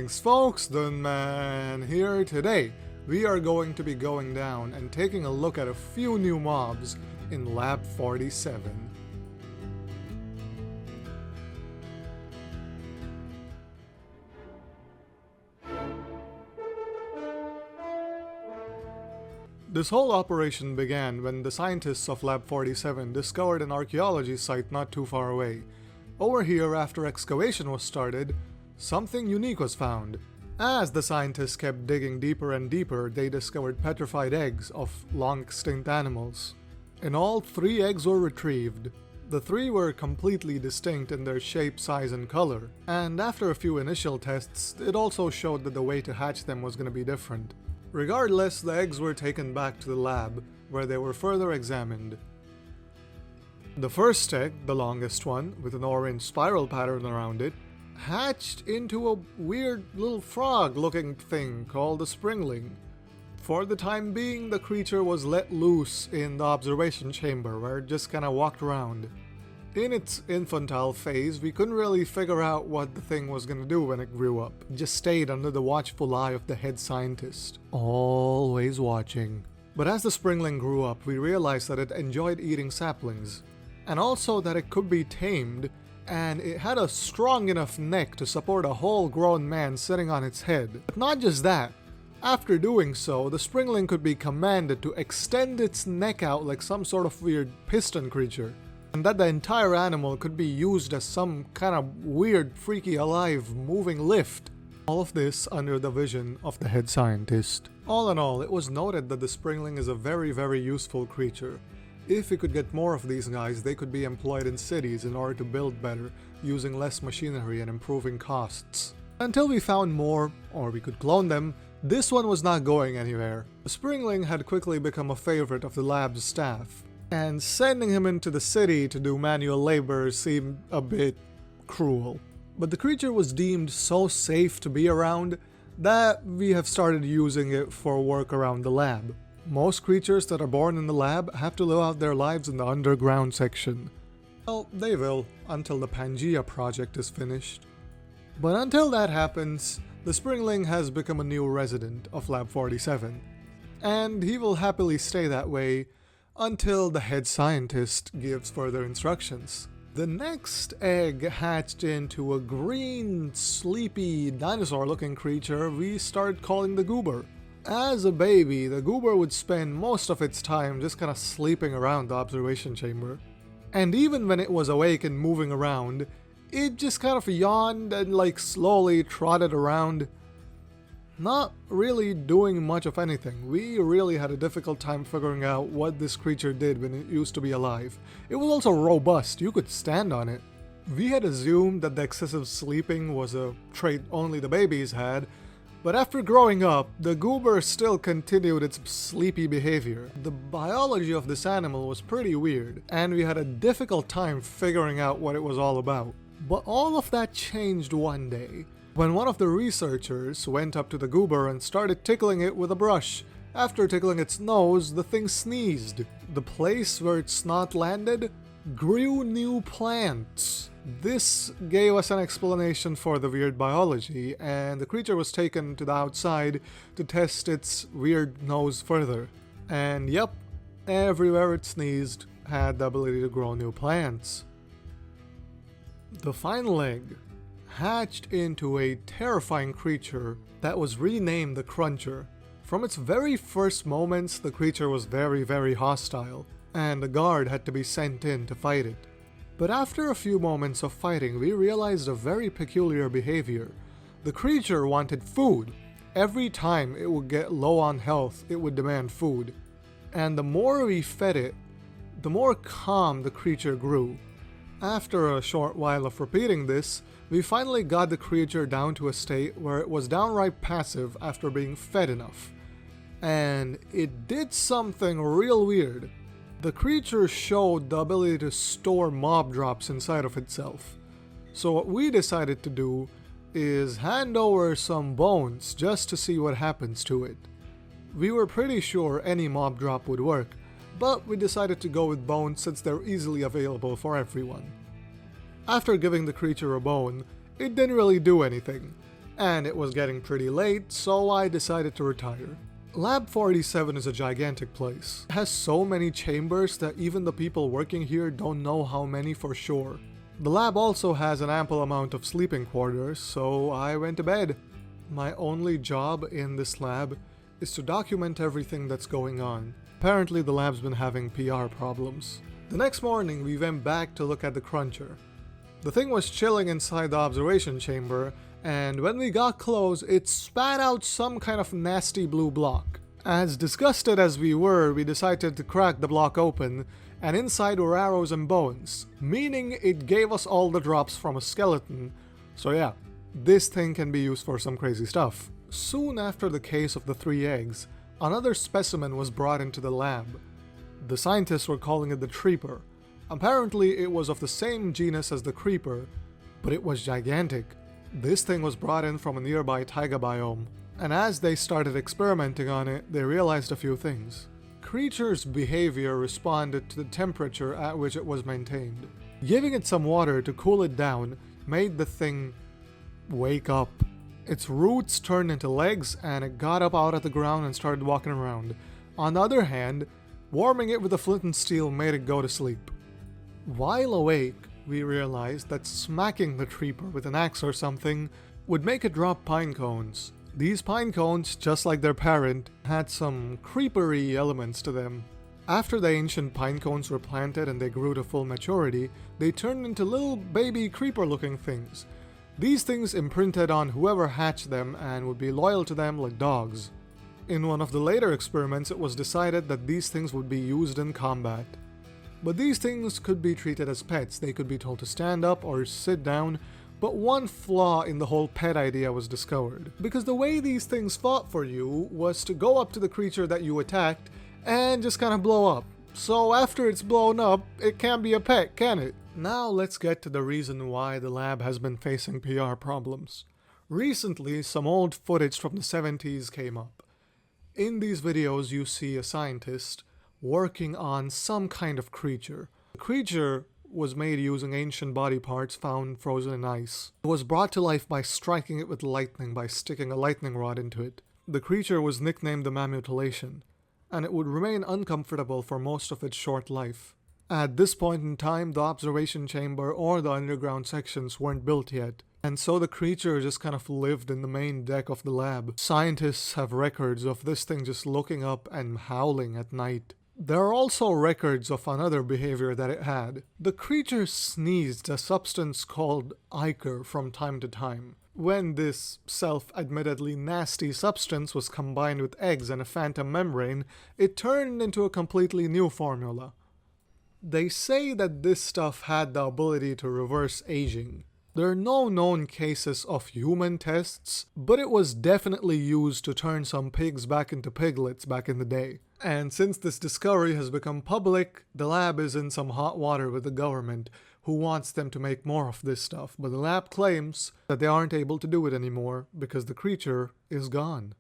Greetings folks, the man here. Today we are going to be going down and taking a look at a few new mobs in Lab 47. This whole operation began when the scientists of Lab 47 discovered an archaeology site not too far away. Over here, after excavation was started, something unique was found. As the scientists kept digging deeper and deeper, they discovered petrified eggs of long-extinct animals. In all, 3 eggs were retrieved. The 3 were completely distinct in their shape, size, and color, and after a few initial tests, it also showed that the way to hatch them was going to be different. Regardless, the eggs were taken back to the lab, where they were further examined. The first egg, the longest one, with an orange spiral pattern around it, hatched into a weird little frog-looking thing called a Springling. For the time being, the creature was let loose in the observation chamber, where it just kinda walked around. In its infantile phase, we couldn't really figure out what the thing was gonna do when it grew up. It just stayed under the watchful eye of the head scientist, always watching. But as the Springling grew up, we realized that it enjoyed eating saplings, and also that it could be tamed, and it had a strong enough neck to support a whole grown man sitting on its head. But not just that. After doing so, the Springling could be commanded to extend its neck out like some sort of weird piston creature, and that the entire animal could be used as some kind of weird, freaky, alive, moving lift. All of this under the vision of the head scientist. All in all, it was noted that the Springling is a very, very useful creature. If we could get more of these guys, they could be employed in cities in order to build better, using less machinery and improving costs. Until we found more, or we could clone them, this one was not going anywhere. The Springling had quickly become a favorite of the lab's staff, and sending him into the city to do manual labor seemed a bit cruel. But the creature was deemed so safe to be around that we have started using it for work around the lab. Most creatures that are born in the lab have to live out their lives in the underground section. Well, they will, until the Pangea project is finished. But until that happens, the Springling has become a new resident of Lab 47. And he will happily stay that way until the head scientist gives further instructions. The next egg hatched into a green, sleepy, dinosaur-looking creature we started calling the Goober. As a baby, the Goober would spend most of its time just kinda sleeping around the observation chamber. And even when it was awake and moving around, it just kind of yawned and slowly trotted around, not really doing much of anything. We really had a difficult time figuring out what this creature did when it used to be alive. It was also robust, you could stand on it. We had assumed that the excessive sleeping was a trait only the babies had, but after growing up, the Goober still continued its sleepy behavior. The biology of this animal was pretty weird, and we had a difficult time figuring out what it was all about. But all of that changed one day, when one of the researchers went up to the Goober and started tickling it with a brush. After tickling its nose, the thing sneezed. The place where its snot landed grew new plants. This gave us an explanation for the weird biology, and the creature was taken to the outside to test its weird nose further. And yep, everywhere it sneezed had the ability to grow new plants. The final egg hatched into a terrifying creature that was renamed the Cruncher. From its very first moments, the creature was very, very hostile, and a guard had to be sent in to fight it. But after a few moments of fighting, we realized a very peculiar behavior. The creature wanted food. Every time it would get low on health, it would demand food. And the more we fed it, the more calm the creature grew. After a short while of repeating this, we finally got the creature down to a state where it was downright passive after being fed enough. And it did something real weird. The creature showed the ability to store mob drops inside of itself. So what we decided to do is hand over some bones just to see what happens to it. We were pretty sure any mob drop would work, but we decided to go with bones since they're easily available for everyone. After giving the creature a bone, it didn't really do anything. and it was getting pretty late, so I decided to retire. Lab 47 is a gigantic place. It has so many chambers that even the people working here don't know how many for sure. The lab also has an ample amount of sleeping quarters, so I went to bed. My only job in this lab is to document everything that's going on. Apparently the lab's been having PR problems. The next morning we went back to look at the cruncher. The thing was chilling inside the observation chamber, and when we got close, it spat out some kind of nasty blue block. As disgusted as we were, we decided to crack the block open, and inside were arrows and bones, meaning it gave us all the drops from a skeleton. So yeah, this thing can be used for some crazy stuff. Soon after the case of the 3 eggs, another specimen was brought into the lab. The scientists were calling it the Treeper. Apparently it was of the same genus as the creeper, but it was gigantic. This thing was brought in from a nearby taiga biome, and as they started experimenting on it, they realized a few things. Creature's behavior responded to the temperature at which it was maintained. Giving it some water to cool it down made the thing wake up. Its roots turned into legs, and it got up out of the ground and started walking around. On the other hand, warming it with a flint and steel made it go to sleep. While awake, we realized that smacking the Treeper with an axe or something would make it drop pine cones. These pine cones, just like their parent, had some creepery elements to them. After the ancient pine cones were planted and they grew to full maturity, they turned into little baby creeper-looking things. These things imprinted on whoever hatched them and would be loyal to them like dogs. In one of the later experiments, it was decided that these things would be used in combat. But these things could be treated as pets. They could be told to stand up or sit down, but one flaw in the whole pet idea was discovered. Because the way these things fought for you was to go up to the creature that you attacked and just kind of blow up. So after it's blown up, it can't be a pet, can it? Now let's get to the reason why the lab has been facing PR problems. Recently, some old footage from the 70s came up. In these videos, you see a scientist working on some kind of creature. The creature was made using ancient body parts found frozen in ice. It was brought to life by striking it with lightning by sticking a lightning rod into it. The creature was nicknamed the Mammutilation, and it would remain uncomfortable for most of its short life. At this point in time, the observation chamber or the underground sections weren't built yet, and so the creature just kind of lived in the main deck of the lab. Scientists have records of this thing just looking up and howling at night. There are also records of another behavior that it had. The creature sneezed a substance called ichor from time to time. When this self-admittedly nasty substance was combined with eggs and a phantom membrane, it turned into a completely new formula. They say that this stuff had the ability to reverse aging. There are no known cases of human tests, but it was definitely used to turn some pigs back into piglets back in the day. And since this discovery has become public, the lab is in some hot water with the government, who wants them to make more of this stuff, but the lab claims that they aren't able to do it anymore because the creature is gone.